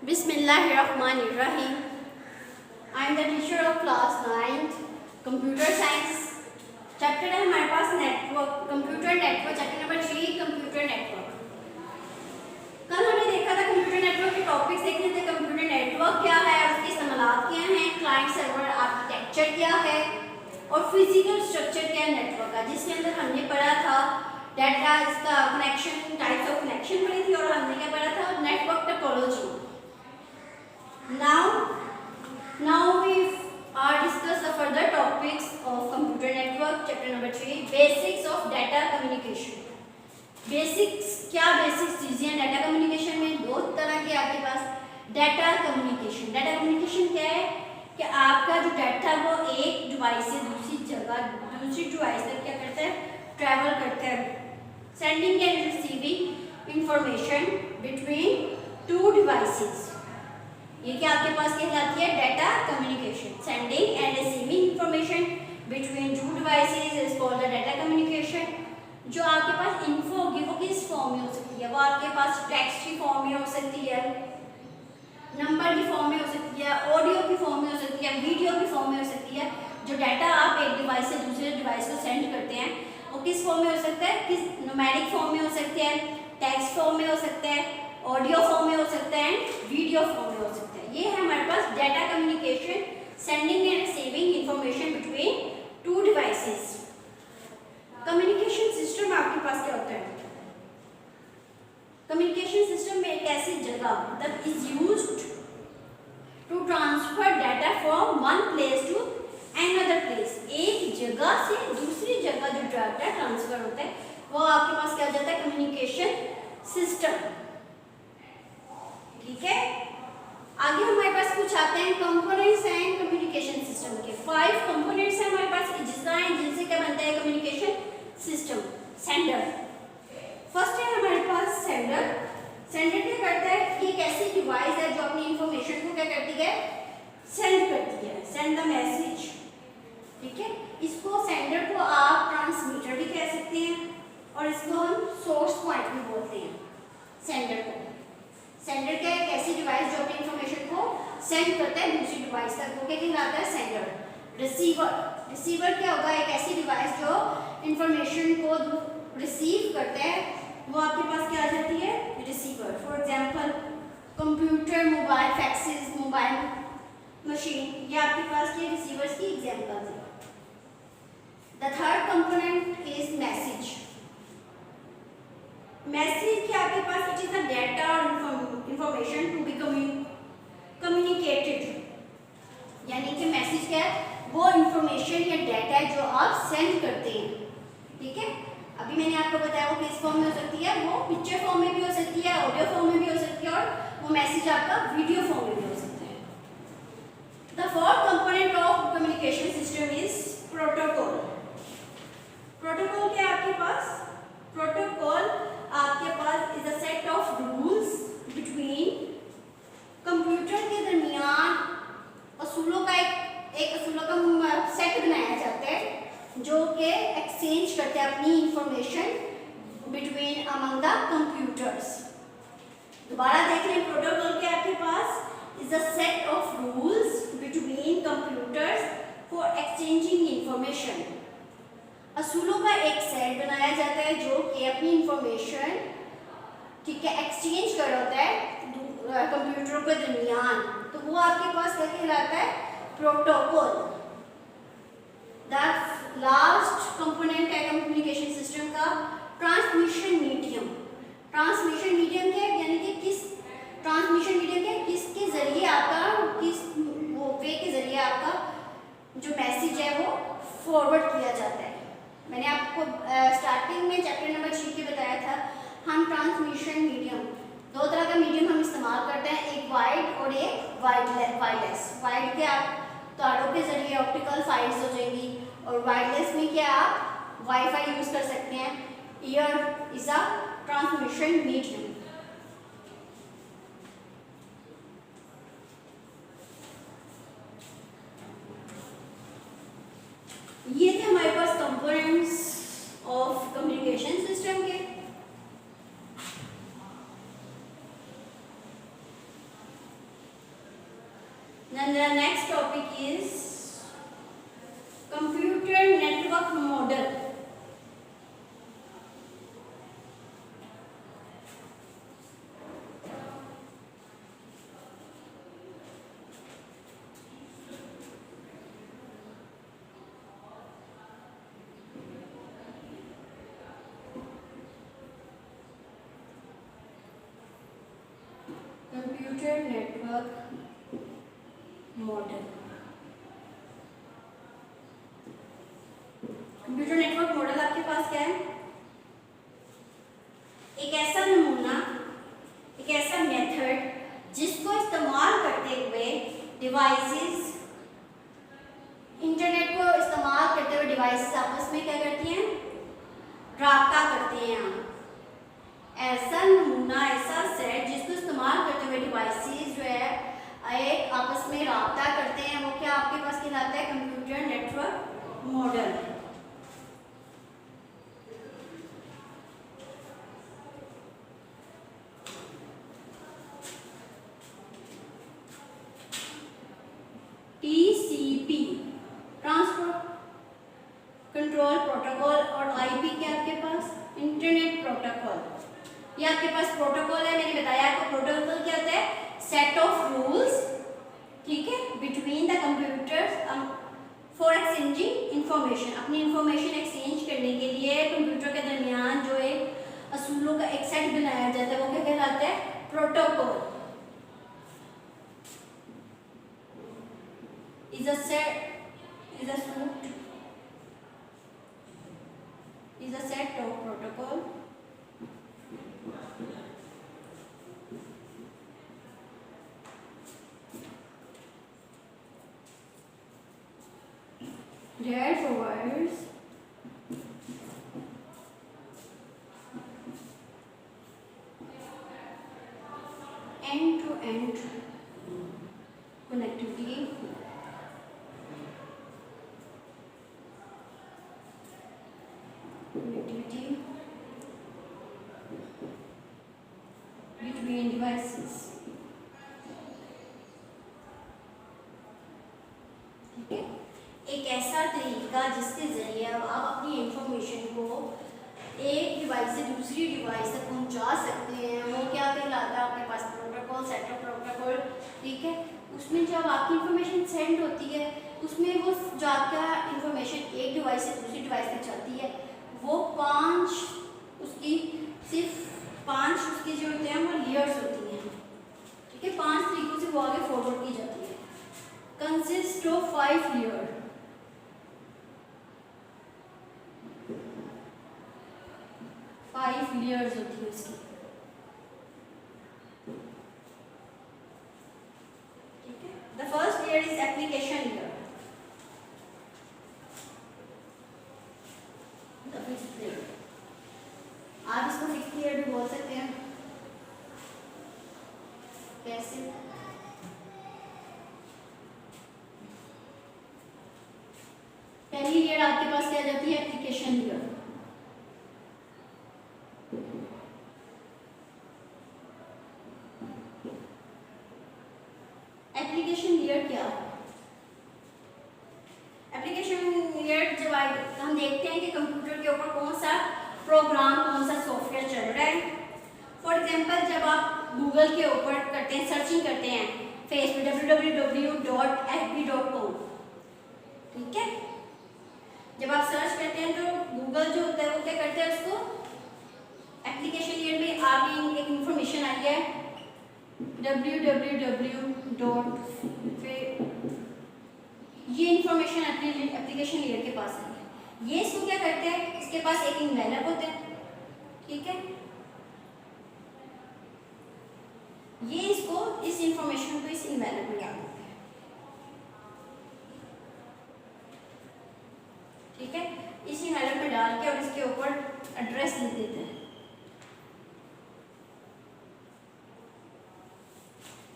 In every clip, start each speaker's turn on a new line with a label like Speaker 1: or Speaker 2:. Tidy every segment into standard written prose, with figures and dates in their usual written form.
Speaker 1: Bismillahirrahmanirrahim. I am the teacher of class 9th computer science. Chapter है हमारे पास network, computer network, chapter number 3 computer network. कल हमने देखा था कंप्यूटर नेटवर्क के टॉपिक्स देखे थे। कंप्यूटर नेटवर्क क्या है, उसके इस्तेमाल क्या हैं, क्लाइंट सर्वर आर्किटेक्चर क्या है और फिजिकल स्ट्रक्चर क्या है नेटवर्क का, जिसके अंदर हमने पढ़ा था डाटा, इसका कनेक्शन, टाइप्स ऑफ कनेक्शन पढ़ी थी और हमने क्या पढ़ा था, network topology. Now we are discuss the further topics of computer network, chapter number 3, basics of data communication। Basics क्या, बेसिक्स चीजें हैं डाटा कम्युनिकेशन में। दो तरह के आपके पास डाटा कम्युनिकेशन। डाटा कम्युनिकेशन क्या है कि आपका जो डाटा है वो एक डिवाइस से दूसरी जगह, दूसरी डिवाइस तक क्या करता है, ट्रैवल करता है। Sending and receiving information between two devices, ये क्या आपके पास कहलाती है data communication. Sending and receiving information between two devices is called the data communication. जो आपके पास इंफो होगी वो किस फॉर्म में हो सकती है, वो आपके पास टेक्स्ट की फॉर्म में हो सकती है, नंबर की फॉर्म में हो सकती है, ऑडियो की फॉर्म में हो सकती है, वीडियो की फॉर्म में हो सकती है। जो डाटा आप एक डिवाइस से दूसरे डिवाइस को सेंड करते हैं वो किस फॉर्म में हो सकता है, किस न्यूमेरिक फॉर्म में हो सकता है, टेक्स्ट फॉर्म में हो सकता है, ऑडियो फॉर्म में हो सकता है, वीडियो फॉर्म में हो सकता है। ये है हमारे पास data communication, sending and receiving information between two devices. Communication system आपके पास क्या होता है, कम्युनिकेशन सिस्टम में एक ऐसी जगह that is used to transfer data from one place to another place. एक जगह से दूसरी जगह जो डाटा ट्रांसफर होता है वो आपके पास क्या हो जाता है, कम्युनिकेशन सिस्टम। ठीक है, आगे हमारे पास कुछ आते हैं कंपोनेंट्स एंड कम्युनिकेशन सिस्टम के। 5 कंपोनेंट्स हैं हमारे पास जिनसे क्या बनता है कम्युनिकेशन सिस्टम। सेंडर फर्स्ट है हमारे पास सेंडर। सेंडर क्या करता है, ये एक ऐसी डिवाइस है जो अपनी इंफॉर्मेशन को क्या करती है, सेंड करती है, सेंड द मैसेज। ठीक है, इसको सेंडर को आप ट्रांसमीटर भी कह सकते हैं और इसको हम सोर्स पॉइंट भी बोलते हैं। सेंडर को, सेंडर क्या है, एक ऐसी डिवाइस जो अपनी इंफॉर्मेशन को सेंड करता है दूसरी डिवाइस तक, वो क्या कहलाता है, सेंडर। रिसीवर, रिसीवर क्या होगा, एक ऐसी डिवाइस जो इंफॉर्मेशन को रिसीव करता है, वो आपके पास क्या आ जाती है, receiver. For example computer, mobile, faxes, mobile machine, ये आपके पास के रिसीवर्स की एग्जांपल्स हैं। The third component is message. Message क्या आपके पास, इट इज अ डाटा और इंफॉर्मेशन टू बी कम्युनिकेटेड, यानी कि मैसेज क्या है, वो इंफॉर्मेशन या डाटा है जो आप सेंड करते हैं। ठीक है, अभी मैंने आपको बताया वो किस फॉर्म में हो सकती है, वो पिक्चर फॉर्म में भी हो सकती है, ऑडियो फॉर्म में भी हो सकती है और वो मैसेज आपका वीडियो फॉर्म में भी हो सकता है। The fourth component of communication system is protocol. Protocol क्या है आपके पास, प्रोटोकॉल आपके पास is a set of rules between computer के दरमियान असूलों का एक असूलों का सेट बनाया जाता है जो कि एक्सचेंज करते हैं अपनी information between among the computers. दोबारा देख लें, प्रोटोकॉल के आपके पास is a set of rules between computers for exchanging information. असूलों का एक सेट बनाया जाता है जो कि अपनी इंफॉर्मेशन, ठीक है, एक्सचेंज कर होता है कंप्यूटरों के दरमियान, तो वो आपके पास क्या कहलाता है, प्रोटोकॉल। द लास्ट कंपोनेंट है कम्युनिकेशन सिस्टम का ट्रांसमिशन मीडियम। ट्रांसमिशन मीडियम क्या है, यानी कि किस ट्रांसमिशन मीडियम क्या है, किसके जरिए आपका, किस वो वे के जरिए आपका जो मैसेज है वो फॉरवर्ड किया जाता है। मैंने आपको स्टार्टिंग में चैप्टर नंबर 3 के बताया था, हम ट्रांसमिशन मीडियम, दो तरह का मीडियम हम इस्तेमाल करते हैं, एक वाइड और एक वायरलेस। वाइड के आप तारों के जरिए ऑप्टिकल फाइल्स हो जाएंगी और वायरलेस में क्या आप वाईफाई यूज कर सकते हैं। Year is a transmission medium. ये थे हमारे पास कंपोनेंट्स ऑफ कम्युनिकेशन सिस्टम के। Then the next topic is computer network model. Computer network model. Computer network model आपके पास क्या है? एक ऐसा नमूना, एक ऐसा मेथड जिसको इस्तेमाल करते हुए डिवाइसेस, इंटरनेट को इस्तेमाल करते हुए डिवाइसेस आपस में क्या करती हैं? राब्ता करते हैं। ऐसा नमूना, ऐसा सेट जिसको इस्तेमाल करते हुए डिवाइसेस जो है एक आपस में राब्ता करते हैं, वो क्या आपके पास कहलाता है? Computer network model. TCP transport control protocol और IP क्या आपके पास? Internet protocol. ये आपके पास प्रोटोकॉल है, मैंने बताया आपको प्रोटोकॉल क्या होता है? सेट ऑफ रूल्स, ठीक है, between the computers for exchanging information. अपनी इंफॉर्मेशन एक्सचेंज करने के लिए कंप्यूटर के दरमियान जो एक असूलों का एक सेट बनाया जाता है वो क्या कहलाता है? Protocol. is a set of protocol that provides end-to-end connectivity between devices, ठीक है। एक ऐसा तरीका जिसके जरिए आप अपनी इंफॉर्मेशन को एक डिवाइस से दूसरी डिवाइस तक पहुंचा सकते हैं, वो क्या कहलाता है? आपके पास प्रोटोकॉल, सेट ऑफ प्रोटोकॉल, ठीक है। उसमें जब आपकी इंफॉर्मेशन सेंड होती है, उसमें वो जाकर इंफॉर्मेशन एक डिवाइस से दूसरी डिवाइस तक जाती है, वो सिर्फ पांच उसकी जो होते हैं वो लेयर्स होती हैं, ठीक है। 5 तरीकों से वो आगे फॉरवर्ड की जाती है। कंसिस्ट ऑफ 5 लेयर, लेयर्स होती है उसकी, ठीक है। The first layer is application layer. आप इसको फिक्स लेयर भी बोल सकते हैं। कैसे? पहली लेयर आपके पास क्या जाती है? Application layer. एप्लीकेशन लेयर क्या है? एप्लीकेशन लेयर जब हम देखते हैं कि कंप्यूटर के ऊपर कौन सा प्रोग्राम, कौन सा सॉफ्टवेयर चल रहा है। फॉर एग्जांपल जब आप गूगल के ऊपर करते हैं, सर्चिंग करते हैं फेसबुक www.fb.com, ठीक है। जब आप सर्च करते हैं तो गूगल जो होता है वो क्या करता है? उसको एप्लीकेशन लेयर में आपकी एक इंफॉर्मेशन आई है www. ये इंफॉर्मेशन एप्लीकेशन लेयर के पास है। ये इसको क्या करते हैं? इसके पास एक इनवेलप होता है, ठीक है। ये इसको इस इंफॉर्मेशन को इस इनवेलप में डाल देते हैं, ठीक है। इस इनवेलप में डाल के और इसके ऊपर एड्रेस लिख देते हैं।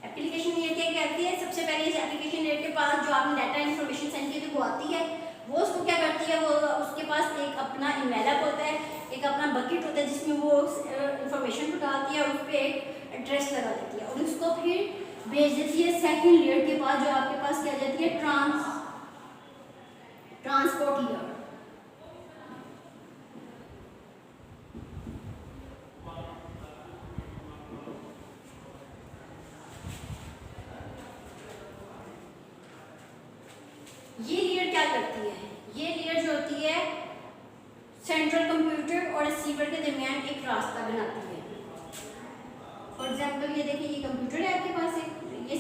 Speaker 1: एप्लीकेशन लेयर क्या करती है? सबसे पहले इस एप्लीकेशन लेयर के पास जो आपने डाटा इंफॉर्मेशन सेंड की थी वो आती है, वो उसको क्या करती है? वो उसके पास एक अपना इनवेलप होता है, एक अपना बकेट होता है जिसमें वो इंफॉर्मेशन को डालती है और उस पर एक एड्रेस लगा देती है और उसको फिर भेज देती है सेकंड लेयर के पास, जो आपके पास क्या जाती है, ट्रांसपोर्ट लेयर। ये लेयर क्या करती है, ये लेयर जो होती है सेंट्रल कंप्यूटर और रिसीवर के दरमियान एक रास्ता बनाती है। फॉर एग्जांपल ये देखिए, ये कंप्यूटर है आपके पास, ये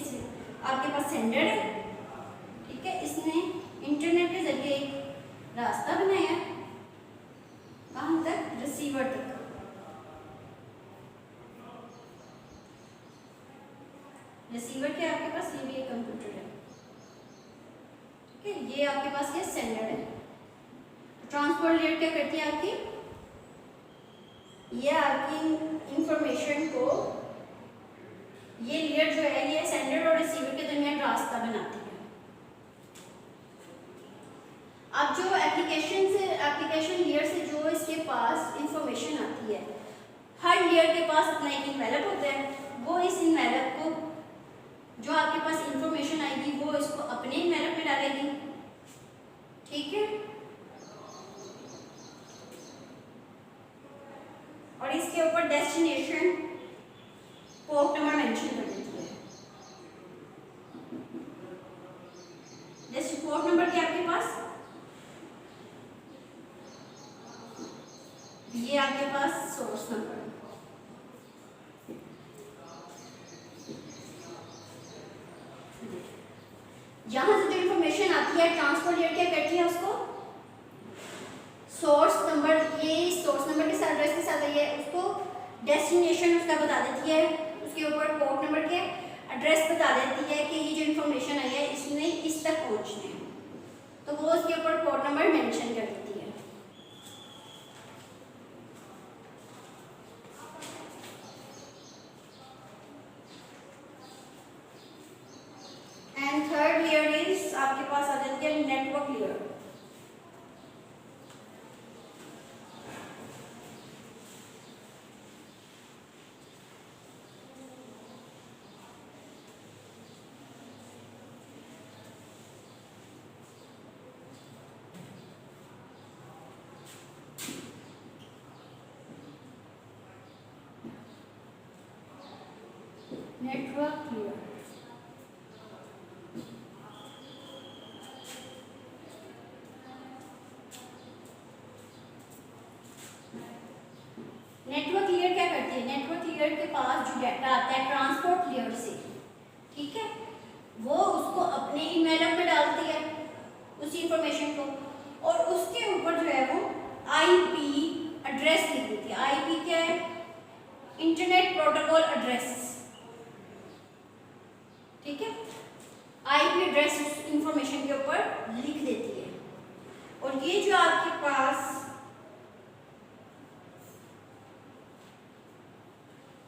Speaker 1: आपके पास सेंडर है, ठीक है, इसने इंटरनेट के जरिए एक रास्ता बनाया कहाँ तक, रिसीवर तक। रिसीवर क्या आपके पास, ये भी एक कंप्यूटर है, ठीक है, ये आपके पास ये सेंडर है। ट्रांसपोर्ट लेयर क्या करती है आपकी, ये आपकी इंफॉर्मेशन को, ये लेयर जो है ये सेंडर और रिसीवर के दरमियान रास्ता बनाती है। अब जो एप्लीकेशन लेयर से जो इसके पास इंफॉर्मेशन आती है, हर लेयर के पास अपना एक इन्वेलप होता है, वो इस इन्वेलप को, जो आपके पास इंफॉर्मेशन आएगी वो इसको अपने इन्वेलप में डालेगी, ठीक है, और इसके ऊपर डेस्टिनेशन पोर्ट नंबर मेंशन कर देती है। जैसे पोर्ट नंबर क्या आपके पास, ये आपके पास सोर्स नंबर, यहां से जो इंफॉर्मेशन आती है ट्रांसपोर्ट लेयर क्या करती है, उसको सोर्स नंबर, ये सोर्स नंबर के साथ एड्रेस के साथ है, उसको डेस्टिनेशन उसका बता देती है, उसके ऊपर पोर्ट नंबर के एड्रेस बता देती है कि ये जो इंफॉर्मेशन आई है इसने इस तक पहुंचना है, तो वो उसके ऊपर पोर्ट नंबर मेंशन कर देती है। एंड थर्ड लेयर इज आपके पास आ जाती है network layer. Network layer, network layer क्या करती है, नेटवर्क लेयर के पास जो डाटा आता है ट्रांसपोर्ट लेयर से, ठीक है, वो उसको अपने इन्वेलप में डालती है उसी इंफॉर्मेशन को, और उसके ऊपर जो है वो आईपी एड्रेस लिख देती है। आईपी क्या है, इंटरनेट प्रोटोकॉल एड्रेस, ठीक है, आईपी एड्रेस उस इंफॉर्मेशन के ऊपर लिख देती है, और ये जो आपके पास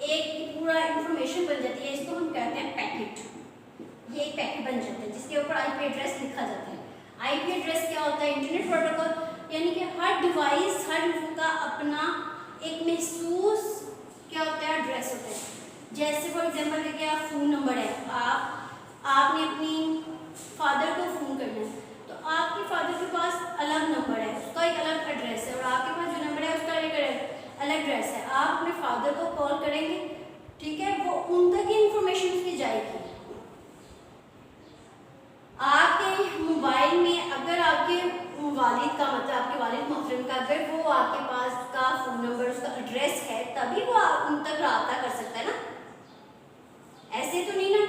Speaker 1: एक पूरा इंफॉर्मेशन बन जाती है, इसको हम कहते हैं पैकेट, ये एक पैकेट बन जाता है जिसके ऊपर आईपी एड्रेस लिखा जाता है। आईपी एड्रेस क्या होता है, इंटरनेट प्रोटोकॉल, यानी कि हर डिवाइस, हर का अपना एक महसूस क्या होता है, एड्रेस होता है। जैसे फॉर एग्जांपल देखिए, आप फोन नंबर है, आपने अपनी फादर को फ़ोन करना है, तो आपके फादर के पास अलग नंबर है, उसका एक अलग एड्रेस है, और आपके पास जो नंबर है उसका एक अलग एड्रेस है। आप अपने फादर को कॉल करेंगे, ठीक है, वो उन तक ही इंफॉर्मेशन उसकी जाएगी। आपके मोबाइल में अगर आपके वालिद का, मतलब आपके वालिद मोहतरम का, अगर वो आपके पास का फ़ोन नंबर, उसका एड्रेस है, तभी वो उन तक रब्ता कर सकता है ना, ऐसे तो नहीं ना।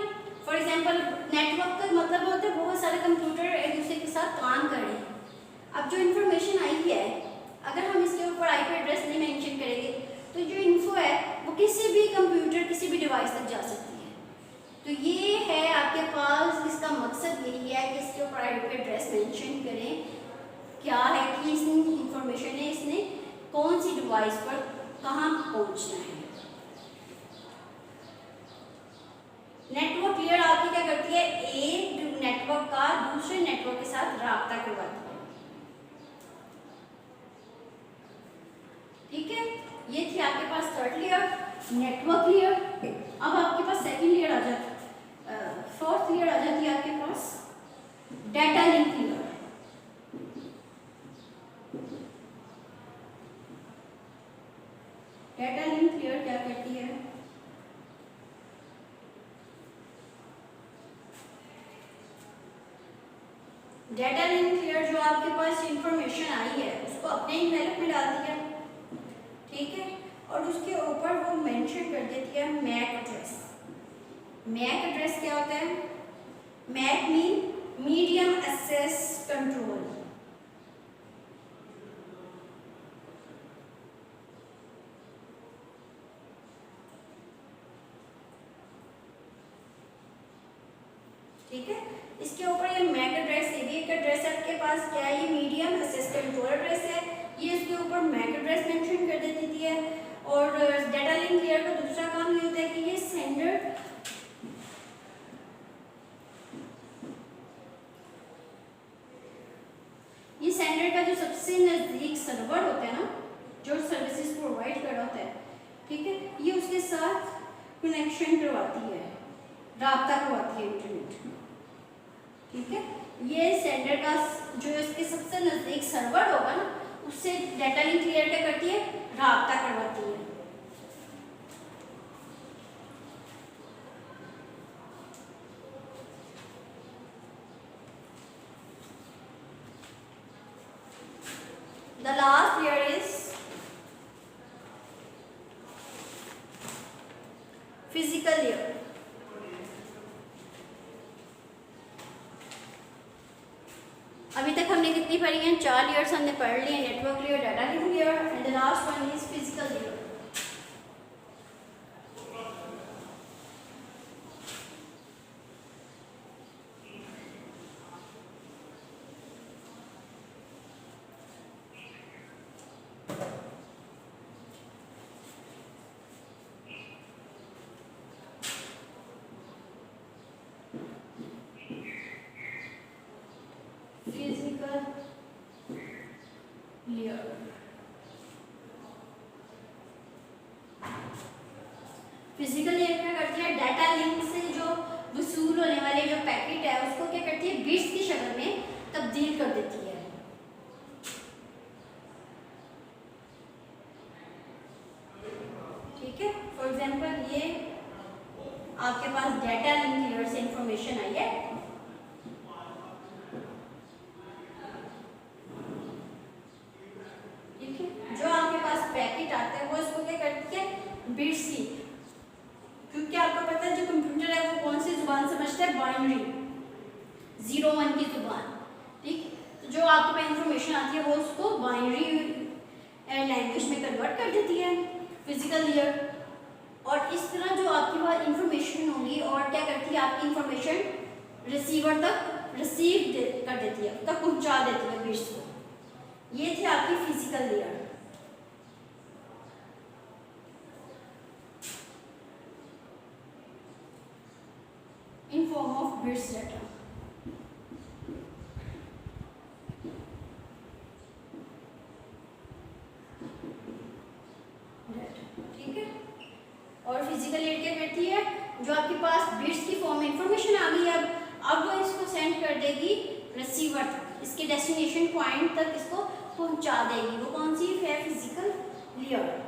Speaker 1: फॉर एग्जांपल नेटवर्क का मतलब होता है बहुत सारे कंप्यूटर एक दूसरे के साथ काम कर रहे हैं। अब जो इन्फॉर्मेशन आई है, अगर हम इसके ऊपर आईपी एड्रेस नहीं मेंशन करेंगे तो जो इन्फो है वो किसी भी कंप्यूटर, किसी भी डिवाइस तक जा सकती है। तो ये है आपके पास, इसका मकसद यही है कि इसके ऊपर आईपी एड्रेस मेंशन करें, क्या है कि इस इंफॉर्मेशन है, इसने कौन सी डिवाइस पर कहाँ पहुँचना है। नेटवर्क लेयर आपकी क्या करती है, एक नेटवर्क का दूसरे नेटवर्क के साथ राब्ता करवाती है, ठीक है। ये थी आपके पास थर्ड लेयर, नेटवर्क लेयर। अब आपके पास सेकंड लेयर आ जाता है, data link clear. Data link clear क्या करती है? डाटा लिंक क्लियर जो आपके पास इंफॉर्मेशन आई है उसको अपने इनवेलप में डालती है, ठीक है, और उसके ऊपर वो मेंशन कर देती है मैक एड्रेस। मैक एड्रेस क्या होता है? MAC mean medium access control. ठीक है, इसके ऊपर ये मैक एड्रेस है, ये एक एड्रेस आपके पास क्या है? ये मीडियम एक्सेस कंट्रोल एड्रेस है, ये इसके ऊपर मैक एड्रेस मेंशन कर देती है। और डाटा लिंक क्लियर का दूसरा काम ये होता है कि ये सेंडर का जो सबसे नजदीक सर्वर होता है ना, जो सर्विसेज प्रोवाइड कर रहा होता है, ठीक है, ये उसके साथ कनेक्शन करवाती है, राब्ता करवाती है इंटरनेट, ठीक है। ये सेंडर का जो इसके सबसे नजदीक सर्वर होगा ना, उससे डाटा लिंक क्लियर क्या करती है? राब्ता करवाती है। The last layer is physical layer. अभी तक हमने कितनी पढ़ी हैं? 4 लेयर्स हमने पढ़ ली हैं, network layer, data link layer and the last one is physical layer. Physical layer, physical layer क्या करती है? डाटा लिंक से जो वसूल होने वाले जो पैकेट है उसको क्या करती है? बिट्स की शक्ल में तब्दील कर देती है। ठीक है, फॉर एग्जांपल ये आपके पास डाटा लिंक लेयर से इंफॉर्मेशन आई है, बिट्स की, क्योंकि आपको पता है जो कंप्यूटर है वो कौन सी जुबान समझता है? बाइनरी, 0-1 की जुबान, ठीक। तो जो आपके पास इंफॉर्मेशन आती है वो उसको बाइनरी लैंग्वेज में कन्वर्ट कर देती है फिजिकल लेयर। और इस तरह जो आपके पास इंफॉर्मेशन होगी और क्या करती है? आपकी इंफॉर्मेशन रिसीवर तक रिसीव कर देती है, तक पहुंचा देती है बिट्स को। ये थी आपकी physical layer. in form of bits data। ठीक है, और फिजिकल लेयर क्या करती है? जो आपके पास बिट्स की फॉर्म में इंफॉर्मेशन आ गई अब वो इसको सेंड कर देगी रिसीवर तक, इसके डेस्टिनेशन पॉइंट तक इसको पहुंचा देगी। वो कौन सी है? Physical layer.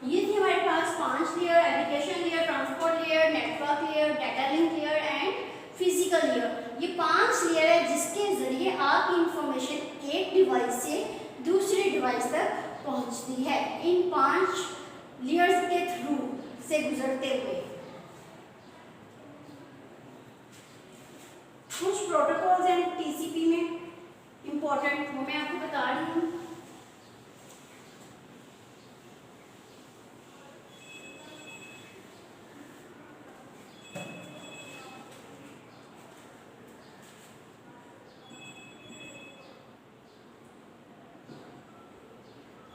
Speaker 1: ये थी हमारे पास 5 layer: application layer, transport layer, network layer, data link layer and physical layer. ये 5 लेयर है जिसके जरिए आप इंफॉर्मेशन एक डिवाइस से दूसरे डिवाइस तक पहुंचती है, इन 5 लेयर्स के थ्रू से गुजरते हुए। कुछ प्रोटोकॉल्स हैं टीसीपी में इंपॉर्टेंट, वो मैं आपको बता रही हूँ।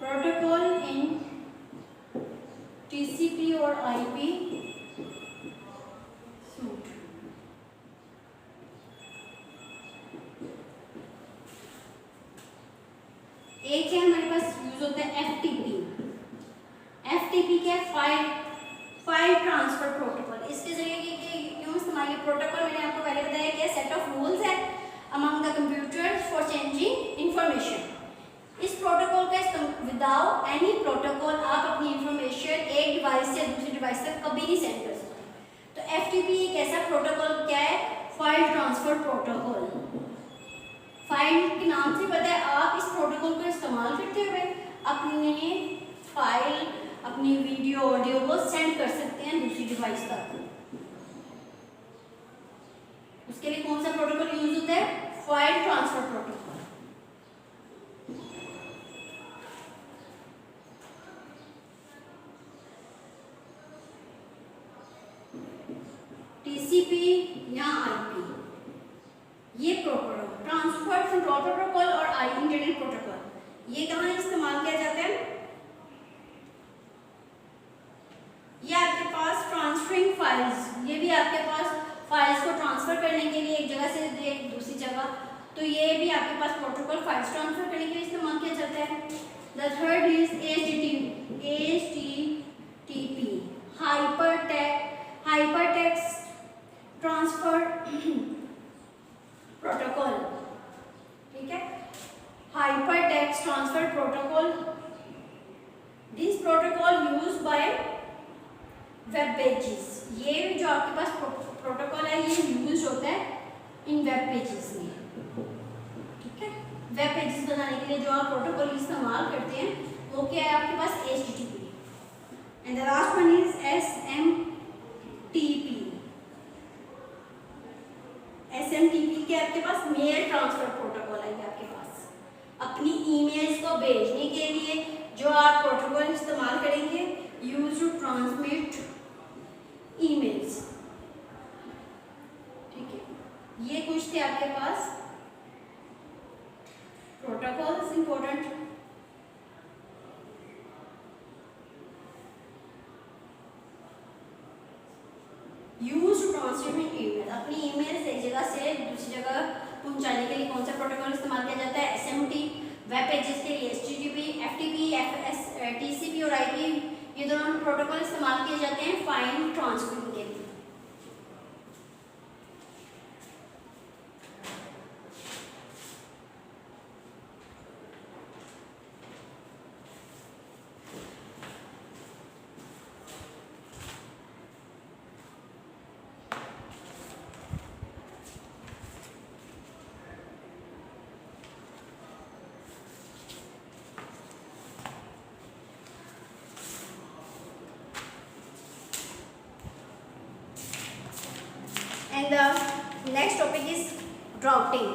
Speaker 1: प्रोटोकॉल इन टीसीपी और आईपी सूट। एक है हमारे पास यूज होता है एफटीपी। एफटीपी क्या है? File transfer protocol. इसके जरिए क्यों इस्तेमाल के लिए प्रोटोकॉल मैंने आपको पहले बताया क्या सेट ऑफ रूल्स है among the computers for changing information. इस प्रोटोकॉल का विदाउट एनी प्रोटोकॉल आप अपनी इंफॉर्मेशन एक डिवाइस से दूसरी डिवाइस तक कभी नहीं सेंड कर सकते। तो एफटीपी एक ऐसा प्रोटोकॉल क्या है, फाइल ट्रांसफर प्रोटोकॉल। फाइल के नाम से पता है आप इस प्रोटोकॉल को इस्तेमाल करते हुए अपने फाइल अपनी वीडियो ऑडियो को सेंड कर सकते हैं दूसरी डिवाइस तक। उसके लिए कौन सा प्रोटोकॉल यूज होता है, फाइल ट्रांसफर प्रोटोकॉल। टीसीपी या आईपी, ये प्रोटोकॉल ट्रांसफर कंट्रोल प्रोटोकॉल और इंटरनेट प्रोटोकॉल, ये कहाँ इस्तेमाल किया जाता है, ये आपके पास ट्रांसफरिंग फाइल्स, ये भी आपके पास फाइल्स को ट्रांसफर करने के लिए एक जगह से एक दूसरी जगह, तो ये भी आपके पास प्रोटोकॉल फाइल्स ट्रांसफर करने के लिए इस्तेमाल किया जाता है। The third is HTTP hypertext transfer protocol, ठीक है, hypertext transfer protocol. This protocol used by web pages, ये जो आपके पास प्रोटोकॉल है ये यूज होता है इन वेब पेजेस में, ठीक है। वेब पेजेस बनाने के लिए जो आप प्रोटोकॉल इस्तेमाल करते हैं वो क्या है आपके पास, HTTP. And the last one is SMTP. SMTP के आपके पास मेल ट्रांसफर प्रोटोकॉल है, आपके पास अपनी ईमेल्स को भेजने के लिए जो आप प्रोटोकॉल इस्तेमाल करेंगे, यूज टू ट्रांसमिट ईमेल्स, ठीक है। ये कुछ थे आपके पास protocols important. Use to transmit email, अपनी ईमेल एक जगह से दूसरी जगह पहुंचाने के लिए कौन सा प्रोटोकॉल इस्तेमाल किया जाता है, एसएमटी। वेब पेजेस के लिए एचटीटीपी, एफटीपी, टीसीपी और आईपी, ये दोनों प्रोटोकॉल इस्तेमाल किए जाते हैं फाइल ट्रांसफरिंग के लिए। And the next topic is routing.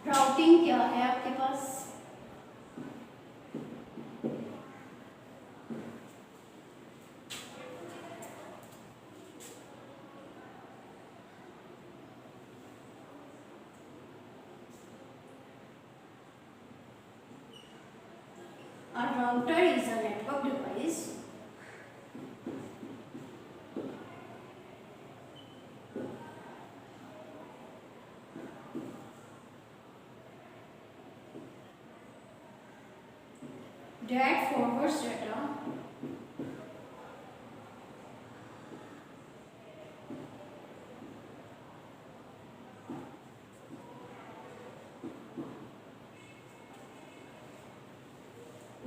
Speaker 1: Routing क्या है आपके पास, a router is a network device that forwards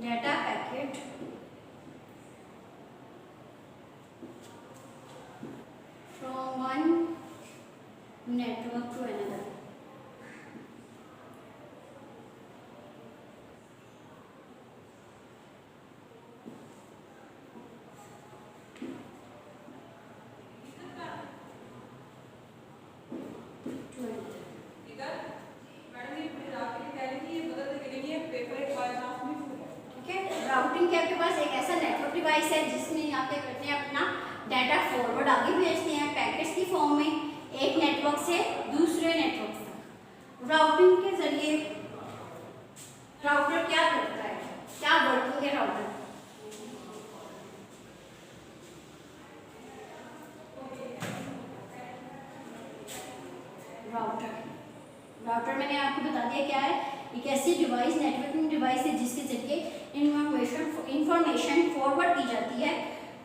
Speaker 1: data packet from one network to another. Routing के आपके पास एक ऐसा नेटवर्क डिवाइस है जिसमें आप क्या करते हैं, अपना डाटा फॉरवर्ड आगे भेजते हैं पैकेट्स की फॉर्म में एक नेटवर्क से दूसरे नेटवर्क तक। राउटिंग के जरिए राउटर क्या करता है, क्या वर्किंग है राउटर, राउटर मैंने आपको बता दिया क्या है, एक ऐसी डिवाइस, नेटवर्किंग डिवाइस है जिसके जरिए इंफॉर्मेशन फॉरवर्ड की जाती है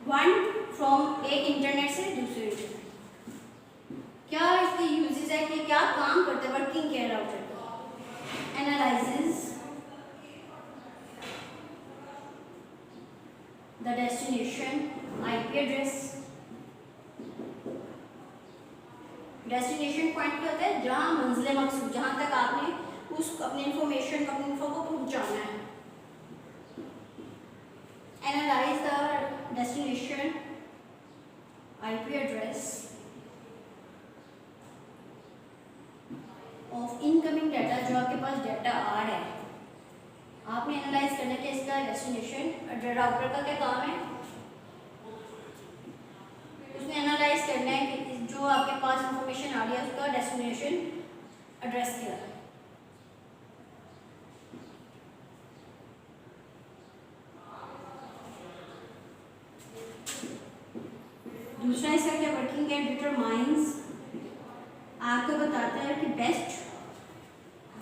Speaker 1: वन फ्रॉम एक इंटरनेट से दूसरे इंटरनेट। क्या इसके यूजेस है कि क्या काम करते हैं, वर्किंग क्या है राउटर का? Analyses the destination IP address. Destination point क्या होता है? जहाँ मंजिल मकसूद, जहाँ तक आपने उस अपनी इंफॉर्मेशन, अपनी इन्फो को पहुँचाना है। Analyse the destination IP address of incoming data, जो आपके पास डाटा आ रहा है आपने एनालाइज करना है इसका डेस्टिनेशन। राउटर का क्या काम है? उसने एनालाइज करना है कि जो आपके पास इंफॉर्मेशन आ रही है उसका डेस्टिनेशन एड्रेस क्या है। दूसरा इसका क्या वर्किंग है? डिटरमाइंस, आपको बताता है कि बेस्ट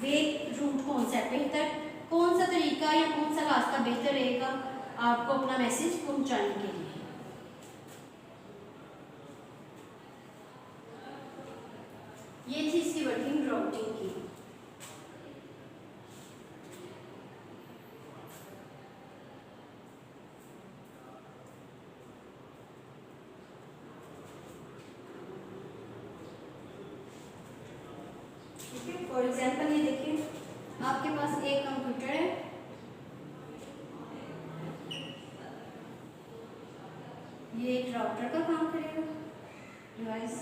Speaker 1: वे रूट कौन सा है, बेहतर कौन सा तरीका या कौन सा रास्ता बेहतर रहेगा आपको अपना मैसेज पहुंचाने के लिए। ये थी इसकी वर्किंग राउटिंग की। ठीक है, फॉर एग्जाम्पल ये देखिए आपके पास एक कंप्यूटर है, ये एक राउटर का काम करेगा डिवाइस।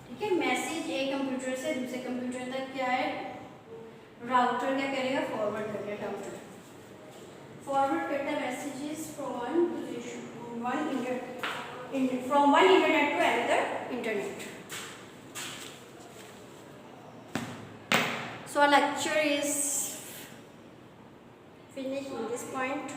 Speaker 1: ठीक है, मैसेज एक कंप्यूटर से दूसरे कंप्यूटर तक क्या है, राउटर क्या करेगा? फॉरवर्ड करेगा। राउटर फॉरवर्ड करता है messages from one position from one internet to another internet. So our lecture is finished in this point.